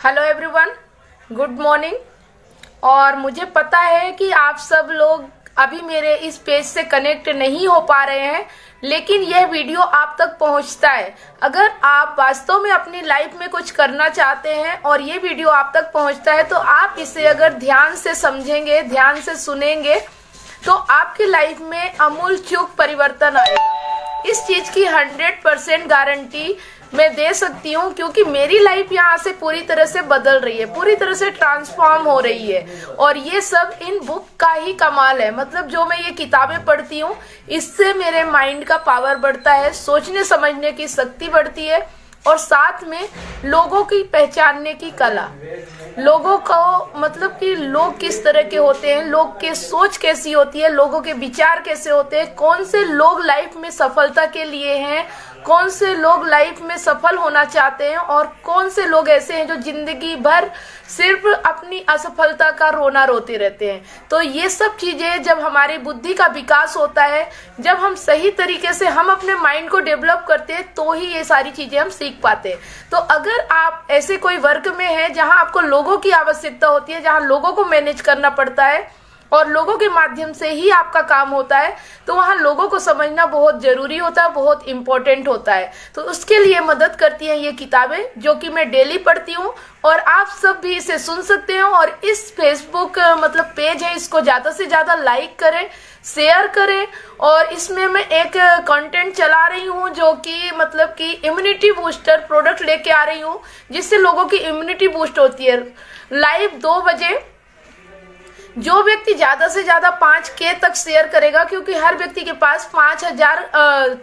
Hello everyone, good morning. और मुझे पता है कि आप सब लोग अभी मेरे इस पेज से कनेक्ट नहीं हो पा रहे हैं, लेकिन यह वीडियो आप तक पहुंचता है। अगर आप वास्तव में अपनी लाइफ में कुछ करना चाहते हैं और ये वीडियो आप तक पहुंचता है तो आप इसे अगर ध्यान से समझेंगे, ध्यान से सुनेंगे तो आपकी लाइफ में आमूल-चूल परिवर्तन आएगा। इस चीज की 100% गारंटी मैं दे सकती हूँ, क्योंकि मेरी लाइफ यहाँ से पूरी तरह से बदल रही है, पूरी तरह से ट्रांसफॉर्म हो रही है। और ये सब इन बुक का ही कमाल है। मतलब जो मैं ये किताबें पढ़ती हूँ इससे मेरे माइंड का पावर बढ़ता है, सोचने समझने की शक्ति बढ़ती है, और साथ में लोगों की पहचानने की कला, लोगों को मतलब कि लोग किस तरह के होते हैं, लोग की सोच कैसी होती है, लोगों के विचार कैसे होते हैं, कौन से लोग लाइफ में सफलता के लिए हैं, कौन से लोग लाइफ में सफल होना चाहते हैं, और कौन से लोग ऐसे हैं जो जिंदगी भर सिर्फ अपनी असफलता का रोना रोते रहते हैं। तो ये सब चीजें जब हमारी बुद्धि का विकास होता है, जब हम सही तरीके से हम अपने माइंड को डेवलप करते हैं, तो ही ये सारी चीजें हम सीख पाते हैं। तो अगर आप ऐसे कोई वर्क में हैं जहां आपको लोगों की आवश्यकता होती है, जहां लोगों को मैनेज करना पड़ता है और लोगों के माध्यम से ही आपका काम होता है, तो वहां लोगों को समझना बहुत जरूरी होता है, बहुत इंपॉर्टेंट होता है। तो उसके लिए मदद करती हैं ये किताबें, जो कि मैं डेली पढ़ती हूँ, और आप सब भी इसे सुन सकते हैं। और इस फेसबुक मतलब पेज है, इसको ज्यादा से ज्यादा लाइक करें, शेयर करें। और इसमें मैं एक कंटेंट चला रही हूँ जो कि मतलब कि इम्यूनिटी बूस्टर प्रोडक्ट लेके आ रही हूँ, जिससे लोगों की इम्यूनिटी बूस्ट होती है। लाइव 2 बजे जो व्यक्ति ज्यादा से ज्यादा 5K तक शेयर करेगा, क्योंकि हर व्यक्ति के पास 5000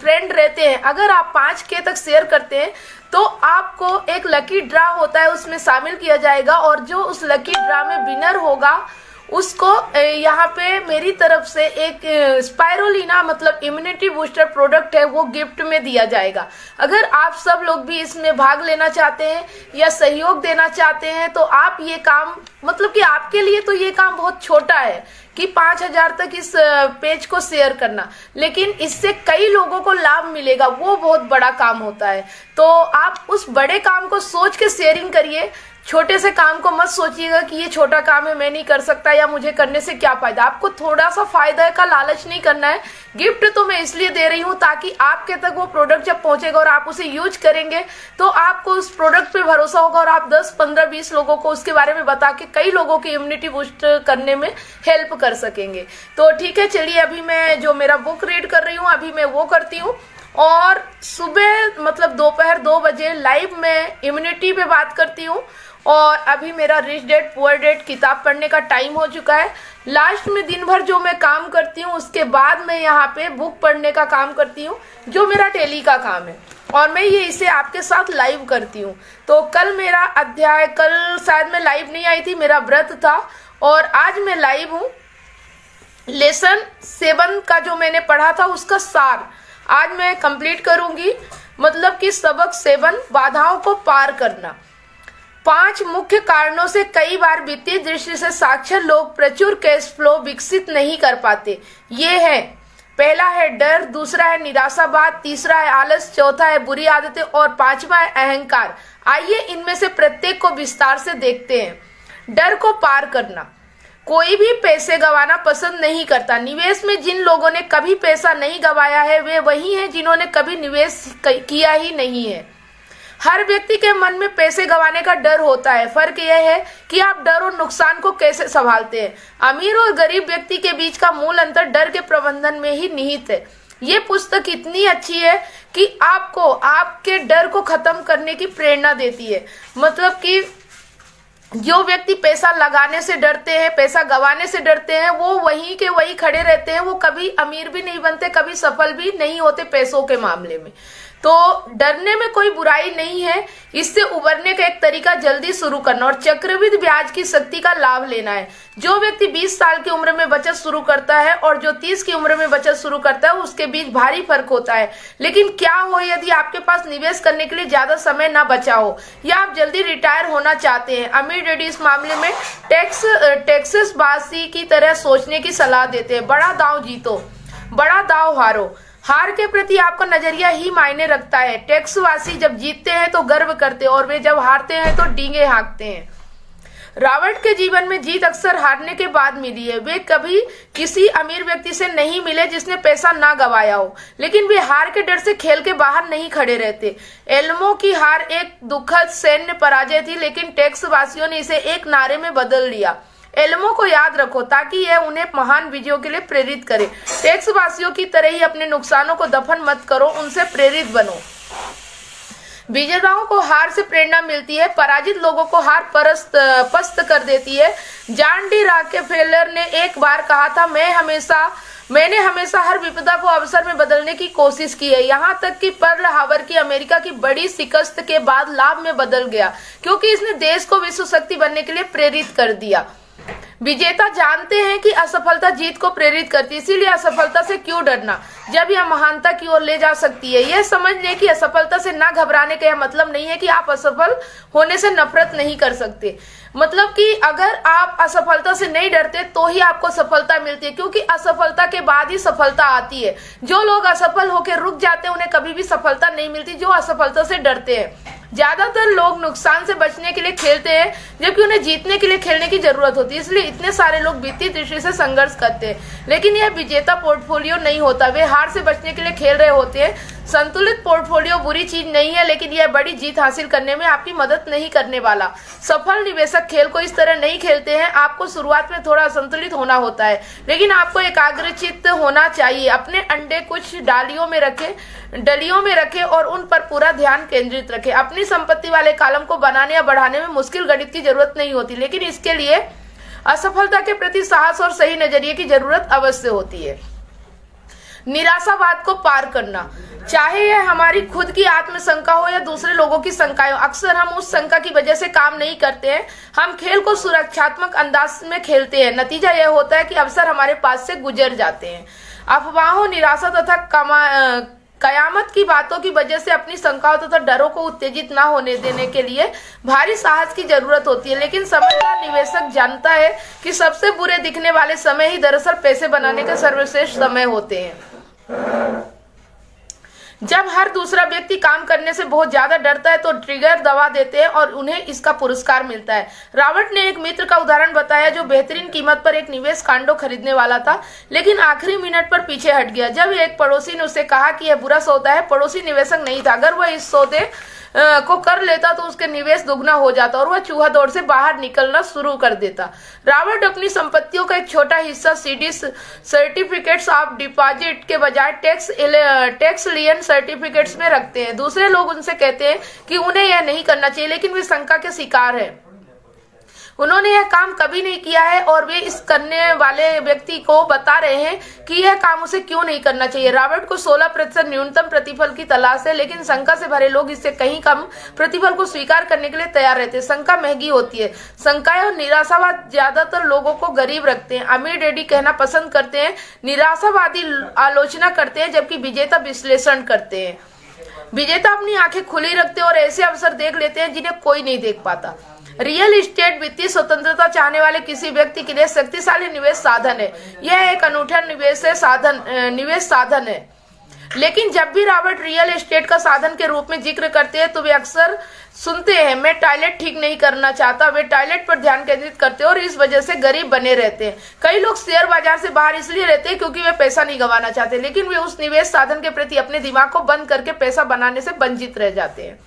फ्रेंड रहते हैं, अगर आप 5K तक शेयर करते हैं तो आपको एक लकी ड्रा होता है, उसमें शामिल किया जाएगा। और जो उस लकी ड्रा में विनर होगा उसको यहाँ पे मेरी तरफ से एक स्पाइरोलिना मतलब इम्यूनिटी बूस्टर प्रोडक्ट है, वो गिफ्ट में दिया जाएगा। अगर आप सब लोग भी इसमें भाग लेना चाहते हैं या सहयोग देना चाहते हैं तो आप ये काम मतलब कि आपके लिए तो ये काम बहुत छोटा है कि 5000 तक इस पेज को शेयर करना, लेकिन इससे कई लोगों को लाभ मिलेगा, वो बहुत बड़ा काम होता है। तो आप उस बड़े काम को सोच के शेयरिंग करिए, छोटे से काम को मत सोचिएगा कि ये छोटा काम है, मैं नहीं कर सकता, या मुझे करने से क्या फायदा। आपको थोड़ा सा फायदा का लालच नहीं करना है। गिफ्ट तो मैं इसलिए दे रही हूँ ताकि आपके तक वो प्रोडक्ट जब पहुंचेगा और आप उसे यूज करेंगे तो आपको उस प्रोडक्ट पे भरोसा होगा, और आप 10, 15, 20 लोगों को उसके बारे में बता के कई लोगों की इम्यूनिटी बूस्ट करने में हेल्प कर सकेंगे। तो ठीक है, चलिए अभी मैं जो मेरा बुक रीड कर रही हूँ अभी मैं वो करती हूँ। और सुबह मतलब दोपहर 2 बजे लाइव में इम्यूनिटी पे बात करती हूँ। और अभी मेरा रिच डैड पुअर डैड किताब पढ़ने का टाइम हो चुका है। लास्ट में दिन भर जो मैं काम करती हूँ उसके बाद मैं यहाँ पे बुक पढ़ने का काम करती हूँ, जो मेरा डेली का काम है, और मैं ये इसे आपके साथ लाइव करती हूँ। तो कल मेरा अध्याय, कल शायद मैं लाइव नहीं आई थी, मेरा व्रत था, और आज मैं लाइव हूँ। लेसन 7 का जो मैंने पढ़ा था उसका सार आज मैं कंप्लीट करूंगी। मतलब कि सबक 7, बाधाओं को पार करना। 5 मुख्य कारणों से कई बार वित्तीय दृष्टि से साक्षर लोग प्रचुर कैश फ्लो विकसित नहीं कर पाते। ये है, पहला है डर, दूसरा है निराशावाद, तीसरा है आलस, चौथा है बुरी आदतें, और 5वां है अहंकार। आइए इनमें से प्रत्येक को विस्तार से देखते हैं। डर को पार करना। कोई भी पैसे गंवाना पसंद नहीं करता। निवेश में जिन लोगों ने कभी पैसा नहीं गंवाया है वे वही हैं जिन्होंने कभी निवेश किया ही नहीं है। हर व्यक्ति के मन में पैसे गंवाने का डर होता है। फर्क यह है कि आप डर और नुकसान को कैसे संभालते हैं। अमीर और गरीब व्यक्ति के बीच का मूल अंतर डर के प्रबंधन में ही निहित है। ये पुस्तक इतनी अच्छी है कि आपको आपके डर को खत्म करने की प्रेरणा देती है। मतलब कि जो व्यक्ति पैसा लगाने से डरते हैं, पैसा गंवाने से डरते हैं, वो वहीं के वहीं खड़े रहते हैं, वो कभी अमीर भी नहीं बनते, कभी सफल भी नहीं होते पैसों के मामले में। तो डरने में कोई बुराई नहीं है। इससे उबरने का एक तरीका जल्दी शुरू करना और चक्रवृद्धि ब्याज की शक्ति का लाभ लेना है। जो व्यक्ति 20 साल की उम्र में बचत शुरू करता है और जो 30 की उम्र में बचत शुरू करता है उसके बीच भारी फर्क होता है। लेकिन क्या हो यदि आपके पास निवेश करने के लिए ज्यादा समय ना बचा हो या आप जल्दी रिटायर होना चाहते हैं। अमीर डैडी इस मामले में टेक्सास बासी की तरह सोचने की सलाह देते हैं। बड़ा दांव जीतो, बड़ा दांव हारो। हार के प्रति आपका नजरिया ही मायने रखता है। टैक्सवासी जब जीतते हैं तो गर्व करते हैं और वे जब हारते हैं तो डींगे हाँकते हैं। रॉबर्ट के जीवन में जीत अक्सर हारने के बाद मिली है। वे कभी किसी अमीर व्यक्ति से नहीं मिले जिसने पैसा ना गवाया हो, लेकिन वे हार के डर से खेल के बाहर नहीं खड़े रहते। एल्मो की हार एक दुखद सैन्य पराजय थी, लेकिन टैक्स वासियों ने इसे एक नारे में बदल लिया। एल्मो को याद रखो ताकि यह उन्हें महान विजयों के लिए प्रेरित करे। टैक्स वासियों की तरह ही अपने नुकसानों को दफन मत करो, उनसे प्रेरित बनो। विजेताओं को हार से प्रेरणा मिलती है, पराजित लोगों को हार पस्त कर देती है। जॉन डी रॉकेफेलर ने एक बार कहा था, मैंने हमेशा हर विपदा को अवसर में बदलने की कोशिश की है, यहाँ तक कि पर्ल हार्बर की अमेरिका की बड़ी शिकस्त के बाद लाभ में बदल गया, क्योंकि इसने देश को विश्व शक्ति बनने के लिए प्रेरित कर दिया। विजेता जानते हैं कि असफलता जीत को प्रेरित करती है, इसीलिए असफलता से क्यों डरना जब यह महानता की ओर ले जा सकती है। यह समझ लें कि असफलता से ना घबराने का यह मतलब नहीं है कि आप असफल होने से नफरत नहीं कर सकते। मतलब कि अगर आप असफलता से नहीं डरते तो ही आपको सफलता मिलती है, क्योंकि असफलता के बाद ही सफलता आती है। जो लोग असफल होकर रुक जाते हैं उन्हें कभी भी सफलता नहीं मिलती, जो असफलता से डरते हैं। ज्यादातर लोग नुकसान से बचने के लिए खेलते हैं, जबकि उन्हें जीतने के लिए खेलने की जरूरत होती है। इसलिए इतने सारे लोग वित्तीय दृष्टि से संघर्ष करते हैं, लेकिन यह विजेता पोर्टफोलियो नहीं होता। वे हार से बचने के लिए खेल रहे होते हैं। संतुलित पोर्टफोलियो बुरी चीज नहीं है, लेकिन यह बड़ी जीत हासिल करने में आपकी मदद नहीं करने वाला। सफल निवेशक खेल को इस तरह नहीं खेलते हैं। आपको शुरुआत में थोड़ा असंतुलित होना होता है, लेकिन आपको एकाग्रचित्त होना चाहिए। अपने अंडे कुछ डलियों में रखें और उन पर पूरा ध्यान केंद्रित रखें। अपनी संपत्ति वाले कॉलम को बनाने या बढ़ाने में मुश्किल गणित की जरूरत नहीं होती, लेकिन इसके लिए असफलता के प्रति साहस और सही नजरिए की जरूरत अवश्य होती है। निराशावाद को पार करना, चाहे यह हमारी खुद की आत्मशंका हो या दूसरे लोगों की शंकाएं हो, अक्सर हम उस शंका की वजह से काम नहीं करते हैं। हम खेल को सुरक्षात्मक अंदाज में खेलते हैं। नतीजा यह होता है कि अवसर हमारे पास से गुजर जाते हैं। अफवाहों, निराशा तथा कयामत की बातों की वजह से अपनी शंकाओं तथा डरों को उत्तेजित ना होने देने के लिए भारी साहस की जरूरत होती है। लेकिन समझदार निवेशक जानता है कि सबसे बुरे दिखने वाले समय ही दरअसल पैसे बनाने के सर्वश्रेष्ठ समय होते हैं। जब हर दूसरा व्यक्ति काम करने से बहुत ज्यादा डरता है तो ट्रिगर दबा देते हैं और उन्हें इसका पुरस्कार मिलता है। रॉबर्ट ने एक मित्र का उदाहरण बताया जो बेहतरीन कीमत पर एक निवेश कांडो खरीदने वाला था, लेकिन आखिरी मिनट पर पीछे हट गया। जब एक पड़ोसी ने उसे कहा कि यह बुरा सौदा है, पड़ोसी निवेशक नहीं था। अगर वह इस सौदे को कर लेता तो उसके निवेश दुगना हो जाता और वह चूहा दौड़ से बाहर निकलना शुरू कर देता। रॉबर्ट अपनी संपत्तियों का एक छोटा हिस्सा सीडी सर्टिफिकेट्स ऑफ डिपॉजिट के बजाय टैक्स लियन सर्टिफिकेट्स में रखते हैं। दूसरे लोग उनसे कहते हैं कि उन्हें यह नहीं करना चाहिए, लेकिन वे शंका के शिकार हैं। उन्होंने यह काम कभी नहीं किया है और वे इस करने वाले व्यक्ति को बता रहे हैं कि यह काम उसे क्यों नहीं करना चाहिए। रॉबर्ट को 16% न्यूनतम प्रतिफल की तलाश है, लेकिन शंका से भरे लोग इससे कहीं कम प्रतिफल को स्वीकार करने के लिए तैयार रहते हैं। शंका महंगी होती है। शंकाएं और निराशावाद ज्यादातर लोगों को गरीब रखते हैं। अमीर डैडी कहना पसंद करते हैं, निराशावादी आलोचना करते हैं, जबकि विजेता विश्लेषण करते हैं। विजेता अपनी आंखें खुली रखते हैं और ऐसे अवसर देख लेते हैं जिन्हें कोई नहीं देख पाता। रियल एस्टेट वित्तीय स्वतंत्रता चाहने वाले किसी व्यक्ति के लिए शक्तिशाली निवेश साधन है। यह एक अनूठा निवेश साधन है। लेकिन जब भी रॉबर्ट रियल एस्टेट का साधन के रूप में जिक्र करते हैं तो वे अक्सर सुनते हैं, मैं टॉयलेट ठीक नहीं करना चाहता। वे टॉयलेट पर ध्यान केंद्रित करते हैं और इस वजह से गरीब बने रहते हैं। कई लोग शेयर बाजार से बाहर इसलिए रहते हैं क्योंकि वे पैसा नहीं गंवाना चाहते, लेकिन वे उस निवेश साधन के प्रति अपने दिमाग को बंद करके पैसा बनाने से वंचित रह जाते हैं।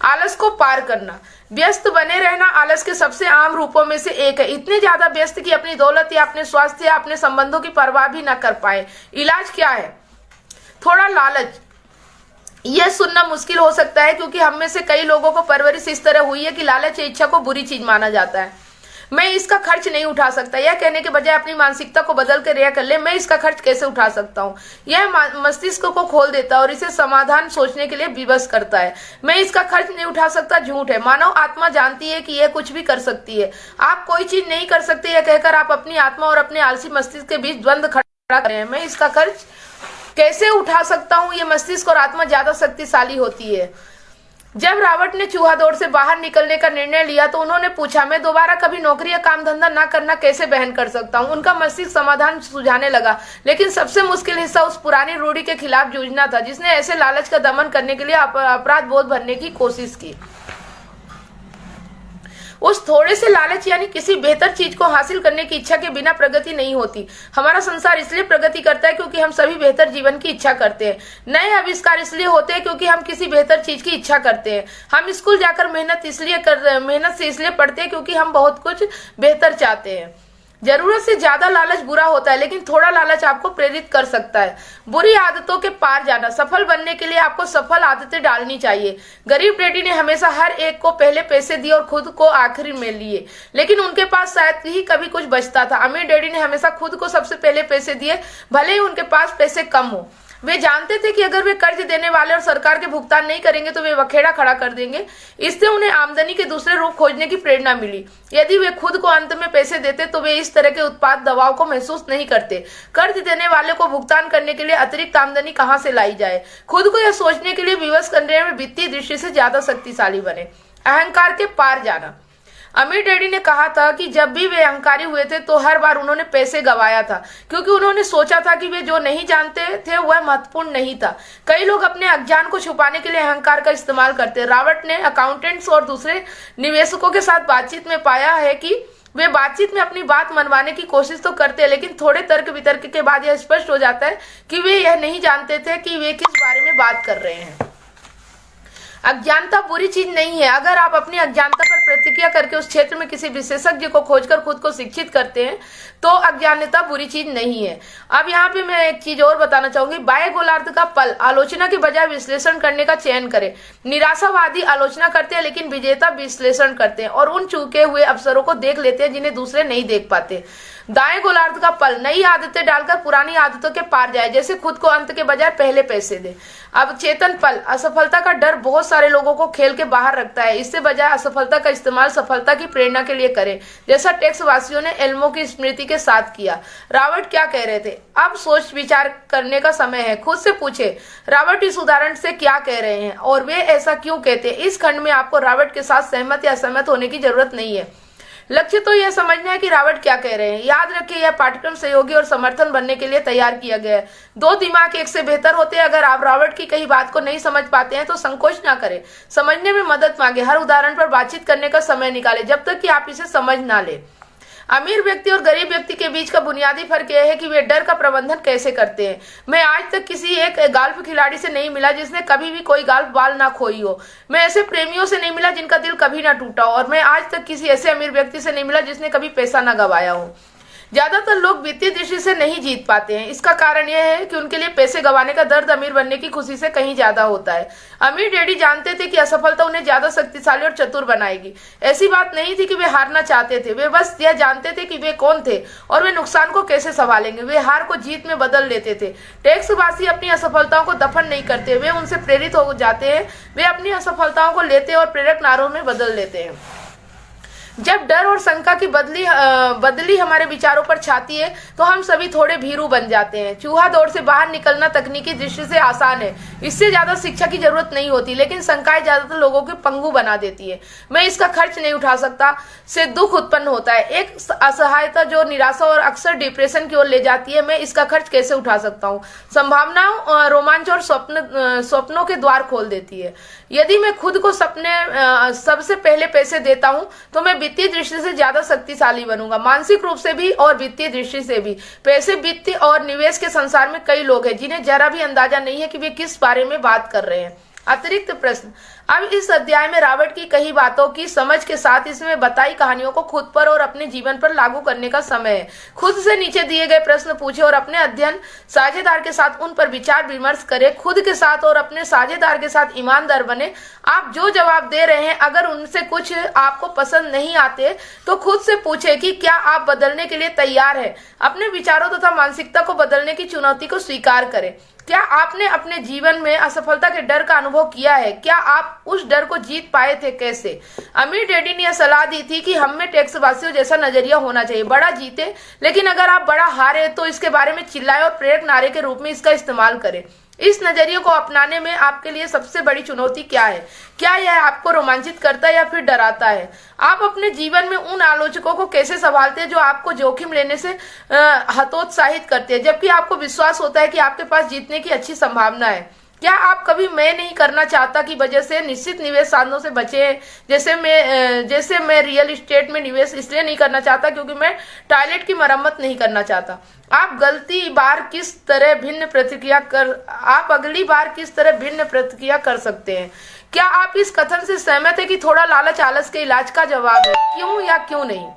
आलस को पार करना, व्यस्त बने रहना आलस के सबसे आम रूपों में से एक है। इतने ज्यादा व्यस्त कि अपनी दौलत या अपने स्वास्थ्य या अपने संबंधों की परवाह भी न कर पाए। इलाज क्या है? थोड़ा लालच। यह सुनना मुश्किल हो सकता है क्योंकि हम में से कई लोगों को परवरिश इस तरह हुई है कि लालच या इच्छा को बुरी चीज माना जाता है। मैं इसका खर्च नहीं उठा सकता, यह कहने के बजाय अपनी मानसिकता को बदल कर यह कर ले, मैं इसका खर्च कैसे उठा सकता हूँ। यह मस्तिष्क को खोल देता है और इसे समाधान सोचने के लिए विवश करता है। मैं इसका खर्च नहीं उठा सकता झूठ है। मानव आत्मा जानती है कि यह कुछ भी कर सकती है। आप कोई चीज नहीं कर सकते यह कहकर आप अपनी आत्मा और अपने आलसी मस्तिष्क के बीच द्वंद्व खड़ा कर रहे हैं। मैं इसका खर्च कैसे उठा सकता हूँ, ये मस्तिष्क और आत्मा ज्यादा शक्तिशाली होती है। जब रावट ने चूहा दौड़ से बाहर निकलने का निर्णय लिया तो उन्होंने पूछा, मैं दोबारा कभी नौकरी या काम धंधा ना करना कैसे बहन कर सकता हूँ। उनका मस्तिष्क समाधान सुझाने लगा, लेकिन सबसे मुश्किल हिस्सा उस पुरानी रूढ़ी के खिलाफ जूझना था जिसने ऐसे लालच का दमन करने के लिए अपराध बोध भरने की कोशिश की। उस थोड़े से लालच यानी किसी बेहतर चीज को हासिल करने की इच्छा के बिना प्रगति नहीं होती। हमारा संसार इसलिए प्रगति करता है क्योंकि हम सभी बेहतर जीवन की इच्छा करते हैं। नए आविष्कार इसलिए होते हैं क्योंकि हम किसी बेहतर चीज की इच्छा करते हैं। हम स्कूल जाकर मेहनत से इसलिए पढ़ते हैं क्योंकि हम बहुत कुछ बेहतर चाहते हैं। जरूरत से ज्यादा लालच बुरा होता है, लेकिन थोड़ा लालच आपको प्रेरित कर सकता है। बुरी आदतों के पार जाना। सफल बनने के लिए आपको सफल आदतें डालनी चाहिए। गरीब डैडी ने हमेशा हर एक को पहले पैसे दिए और खुद को आखिरी में लिए, लेकिन उनके पास शायद ही कभी कुछ बचता था। अमीर डैडी ने हमेशा खुद को सबसे पहले पैसे दिए, भले ही उनके पास पैसे कम हो। वे जानते थे कि अगर वे कर्ज देने वाले और सरकार के भुगतान नहीं करेंगे तो वे बखेड़ा खड़ा कर देंगे। इससे उन्हें आमदनी के दूसरे रूप खोजने की प्रेरणा मिली। यदि वे खुद को अंत में पैसे देते तो वे इस तरह के उत्पाद दबाव को महसूस नहीं करते। कर्ज देने वाले को भुगतान करने के लिए अतिरिक्त आमदनी कहां से लाई जाए, खुद को यह सोचने के लिए विवश करने में वित्तीय दृष्टि से ज्यादा शक्तिशाली बने। अहंकार के पार जाना। अमीर डैडी ने कहा था कि जब भी वे अहंकारी हुए थे तो हर बार उन्होंने पैसे गंवाया था, क्योंकि उन्होंने सोचा था कि वे जो नहीं जानते थे वह महत्वपूर्ण नहीं था। कई लोग अपने अज्ञान को छुपाने के लिए अहंकार का इस्तेमाल करते हैं। रॉबर्ट ने अकाउंटेंट्स और दूसरे निवेशकों के साथ बातचीत में पाया है कि वे बातचीत में अपनी बात मनवाने की कोशिश तो करते हैं, लेकिन थोड़े तर्क वितर्क के बाद यह स्पष्ट हो जाता है कि वे यह नहीं जानते थे कि वे किस बारे में बात कर रहे हैं। अज्ञानता बुरी चीज नहीं है। अगर आप अपनी अज्ञानता पर प्रतिक्रिया करके उस क्षेत्र में किसी विशेषज्ञ को खोजकर खुद को शिक्षित करते हैं तो अज्ञानता बुरी चीज नहीं है। अब यहाँ पे मैं एक चीज और बताना चाहूंगी। बाह्य गोलार्ध का पल। आलोचना के बजाय विश्लेषण करने का चयन करें। निराशावादी आलोचना करते हैं लेकिन विजेता विश्लेषण करते हैं और उन चूके हुए अवसरों को देख लेते हैं जिन्हें दूसरे नहीं देख पाते। दाएं गोलार्ध का पल। नई आदतें डालकर पुरानी आदतों के पार जाए, जैसे खुद को अंत के बजाय पहले पैसे दे। अब चेतन पल। असफलता का डर बहुत सारे लोगों को खेल के बाहर रखता है। इससे बजाय असफलता का इस्तेमाल सफलता की प्रेरणा के लिए करें, जैसा टेक्स वासियों ने एल्मो की स्मृति के साथ किया। रॉबर्ट क्या कह रहे थे? अब सोच विचार करने का समय है। खुद से पूछे, रॉबर्ट इस उदाहरण से क्या कह रहे हैं और वे ऐसा क्यों कहते हैं। इस खंड में आपको रॉबर्ट के साथ सहमत या असहमत होने की जरूरत नहीं है। लक्ष्य तो यह समझना है कि रॉबर्ट क्या कह रहे हैं। याद रखिए, यह पाठ्यक्रम सहयोगी और समर्थन बनने के लिए तैयार किया गया है। दो दिमाग एक से बेहतर होते हैं। अगर आप रॉबर्ट की कही बात को नहीं समझ पाते हैं तो संकोच ना करें, समझने में मदद मांगे। हर उदाहरण पर बातचीत करने का समय निकालें जब तक कि आप इसे समझ ना ले। अमीर व्यक्ति और गरीब व्यक्ति के बीच का बुनियादी फर्क यह है कि वे डर का प्रबंधन कैसे करते हैं। मैं आज तक किसी एक गोल्फ खिलाड़ी से नहीं मिला जिसने कभी भी कोई गोल्फ बॉल ना खोई हो। मैं ऐसे प्रेमियों से नहीं मिला जिनका दिल कभी ना टूटा हो, और मैं आज तक किसी ऐसे अमीर व्यक्ति से नहीं मिला जिसने कभी पैसा ना गंवाया हो। ज्यादातर लोग वित्तीय दृष्टि से नहीं जीत पाते हैं। इसका कारण यह है कि उनके लिए पैसे गंवाने का दर्द अमीर बनने की खुशी से कहीं ज्यादा होता है। अमीर डैडी जानते थे कि असफलता उन्हें ज्यादा शक्तिशाली और चतुर बनाएगी। ऐसी बात नहीं थी कि वे हारना चाहते थे, वे बस यह जानते थे कि वे कौन थे और वे नुकसान को कैसे संभालेंगे। वे हार को जीत में बदल लेते थे। टैक्सवासी अपनी असफलताओं को दफन नहीं करते, वे उनसे प्रेरित हो जाते हैं। वे अपनी असफलताओं को लेते और प्रेरक नारों में बदल लेते हैं। जब डर और शंका की बदली हमारे विचारों पर छाती है तो हम सभी थोड़े भीरू बन जाते हैं। चूहा दौड़ से बाहर निकलना तकनीकी दृष्टि से आसान है, इससे ज्यादा शिक्षा की जरूरत नहीं होती, लेकिन शंकाएं ज्यादातर लोगों को पंगु बना देती है। मैं इसका खर्च नहीं उठा सकता से दुख उत्पन्न होता है, एक असहायता जो निराशा और अक्सर डिप्रेशन की ओर ले जाती है। मैं इसका खर्च कैसे उठा सकता हूँ? संभावनाओं, रोमांच और स्वप्नों के द्वार खोल देती है। यदि मैं खुद को सबसे पहले पैसे देता हूँ तो मैं वित्तीय दृष्टि से ज्यादा शक्तिशाली बनूंगा, मानसिक रूप से भी और वित्तीय दृष्टि से भी। पैसे, वित्त और निवेश के संसार में कई लोग हैं जिन्हें जरा भी अंदाजा नहीं है कि वे किस बारे में बात कर रहे हैं। अतिरिक्त प्रश्न। अब इस अध्याय में रॉबर्ट की कही बातों की समझ के साथ इसमें बताई कहानियों को खुद पर और अपने जीवन पर लागू करने का समय है। खुद से नीचे दिए गए प्रश्न पूछे और अपने अध्ययन साझेदार के साथ उन पर विचार विमर्श करें। खुद के साथ और अपने साझेदार के साथ ईमानदार बने। आप जो जवाब दे रहे हैं अगर उनसे कुछ आपको पसंद नहीं आते तो खुद से पूछे कि क्या आप बदलने के लिए तैयार है। अपने विचारों तथा मानसिकता को बदलने की चुनौती को स्वीकार करें। क्या आपने अपने जीवन में असफलता के डर का अनुभव किया है? क्या आप उस डर को जीत पाए थे? कैसे? अमीर डैडी ने यह सलाह दी थी कि हम में टैक्सवासियों जैसा नजरिया होना चाहिए, बड़ा जीते, लेकिन अगर आप बड़ा हारे तो इसके बारे में चिल्लाए और प्रेरक नारे के रूप में इसका इस्तेमाल करें। इस नजरिए को अपनाने में आपके लिए सबसे बड़ी चुनौती क्या है? क्या यह आपको रोमांचित करता है या फिर डराता है? आप अपने जीवन में उन आलोचकों को कैसे संभालते हैं जो आपको जोखिम लेने से हतोत्साहित करते हैं, जबकि आपको विश्वास होता है कि आपके पास जीतने की अच्छी संभावना है? क्या आप कभी मैं नहीं करना चाहता की वजह से निश्चित निवेश साधनों से बचे? जैसे मैं रियल एस्टेट में निवेश इसलिए नहीं करना चाहता क्योंकि मैं टॉयलेट की मरम्मत नहीं करना चाहता। आप अगली बार किस तरह भिन्न प्रतिक्रिया कर सकते हैं? क्या आप इस कथन से सहमत है कि थोड़ा लालच आलस के इलाज का जवाब है? क्यों या क्यों नहीं?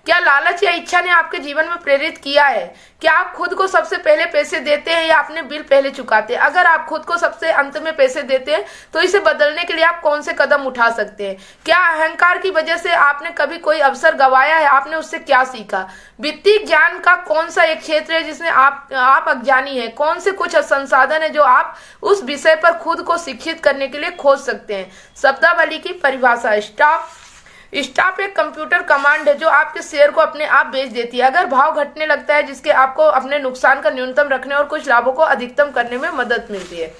क्या लालच या इच्छा ने आपके जीवन में प्रेरित किया है? क्या आप खुद को सबसे पहले पैसे देते हैं या अपने बिल पहले चुकाते हैं? अगर आप खुद को सबसे अंत में पैसे देते हैं तो इसे बदलने के लिए आप कौन से कदम उठा सकते हैं? क्या अहंकार की वजह से आपने कभी कोई अवसर गंवाया है? आपने उससे क्या सीखा? वित्तीय ज्ञान का कौन सा एक क्षेत्र है जिसमें आप अज्ञानी है? कौन से कुछ संसाधन है जो आप उस विषय पर खुद को शिक्षित करने के लिए खोज सकते हैं? शब्दावली की परिभाषा। स्टॉप एक कंप्यूटर कमांड है जो आपके शेयर को अपने आप बेच देती है अगर भाव घटने लगता है, जिसके आपको अपने नुकसान का न्यूनतम रखने और कुछ लाभों को अधिकतम करने में मदद मिलती है।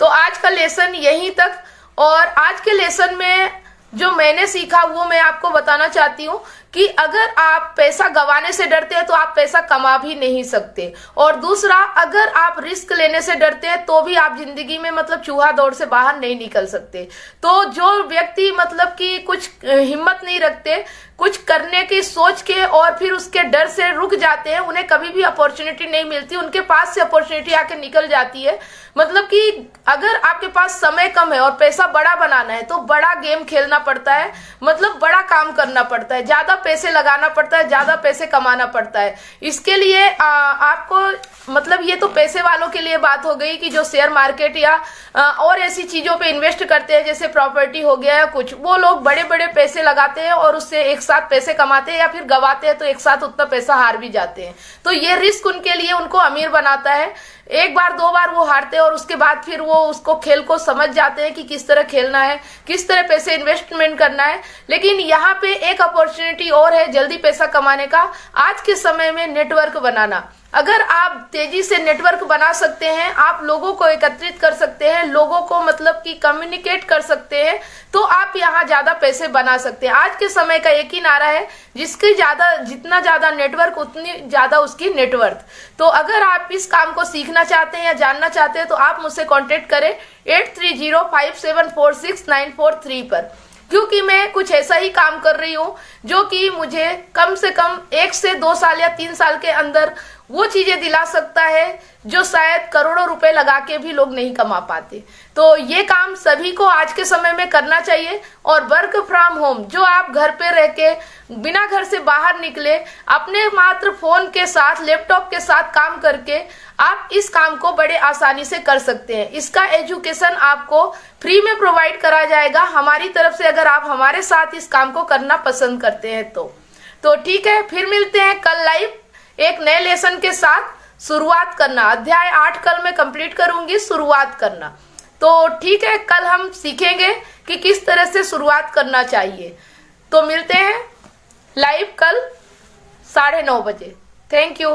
तो आज का लेसन यहीं तक, और आज के लेसन में जो मैंने सीखा वो मैं आपको बताना चाहती हूँ कि अगर आप पैसा गंवाने से डरते हैं तो आप पैसा कमा भी नहीं सकते। और दूसरा, अगर आप रिस्क लेने से डरते हैं तो भी आप जिंदगी में चूहा दौड़ से बाहर नहीं निकल सकते। तो जो व्यक्ति कि कुछ हिम्मत नहीं रखते कुछ करने की सोच के और फिर उसके डर से रुक जाते हैं, उन्हें कभी भी अपॉर्चुनिटी नहीं मिलती, उनके पास से अपॉर्चुनिटी आके निकल जाती है। कि अगर आपके पास समय कम है और पैसा बड़ा बनाना है तो बड़ा गेम खेलना पड़ता है, बड़ा काम करना पड़ता है, ज्यादा पैसे लगाना पड़ता है, ज्यादा पैसे कमाना पड़ता है। इसके लिए आपको ये तो पैसे वालों के लिए बात हो गई कि जो शेयर मार्केट या और ऐसी चीजों पे इन्वेस्ट करते हैं जैसे प्रॉपर्टी हो गया या कुछ, वो लोग बड़े बड़े पैसे लगाते हैं और उससे एक साथ पैसे कमाते हैं या फिर गवाते हैं तो एक साथ उतना पैसा हार भी जाते हैं। तो ये रिस्क उनके लिए उनको अमीर बनाता है। एक बार दो बार वो हारते हैं और उसके बाद फिर वो उसको खेल को समझ जाते हैं कि किस तरह खेलना है, किस तरह पैसे इन्वेस्टमेंट करना है। लेकिन यहाँ पे एक अपॉर्चुनिटी और है जल्दी पैसा कमाने का, आज के समय में नेटवर्क बनाना। अगर आप तेजी से नेटवर्क बना सकते हैं, आप लोगों को एकत्रित कर सकते हैं, लोगों को कि कम्युनिकेट कर सकते हैं, तो आप यहाँ ज्यादा पैसे बना सकते हैं। आज के समय का एक ही नारा है, जितना ज्यादा नेटवर्क उतनी ज्यादा उसकी नेटवर्थ। तो अगर आप इस काम को सीखना चाहते हैं या जानना चाहते हैं तो आप मुझसे कांटेक्ट करें 8305746943 पर, क्योंकि मैं कुछ ऐसा ही काम कर रही हूँ जो कि मुझे कम से कम 1 से 2 साल या 3 साल के अंदर वो चीजें दिला सकता है जो शायद करोड़ों रुपए लगा के भी लोग नहीं कमा पाते। तो ये काम सभी को आज के समय में करना चाहिए। और वर्क फ्रॉम होम, जो आप घर पे रह के बिना घर से बाहर निकले अपने मात्र फोन के साथ, लैपटॉप के साथ काम करके आप इस काम को बड़े आसानी से कर सकते हैं। इसका एजुकेशन आपको फ्री में प्रोवाइड करा जाएगा हमारी तरफ से, अगर आप हमारे साथ इस काम को करना पसंद करते हैं तो ठीक है। फिर मिलते हैं कल लाइव एक नए लेसन के साथ। शुरुआत करना, अध्याय 8 कल मैं कंप्लीट करूंगी, शुरुआत करना। तो ठीक है, कल हम सीखेंगे कि किस तरह से शुरुआत करना चाहिए। तो मिलते हैं लाइव कल 9:30 बजे। Thank you.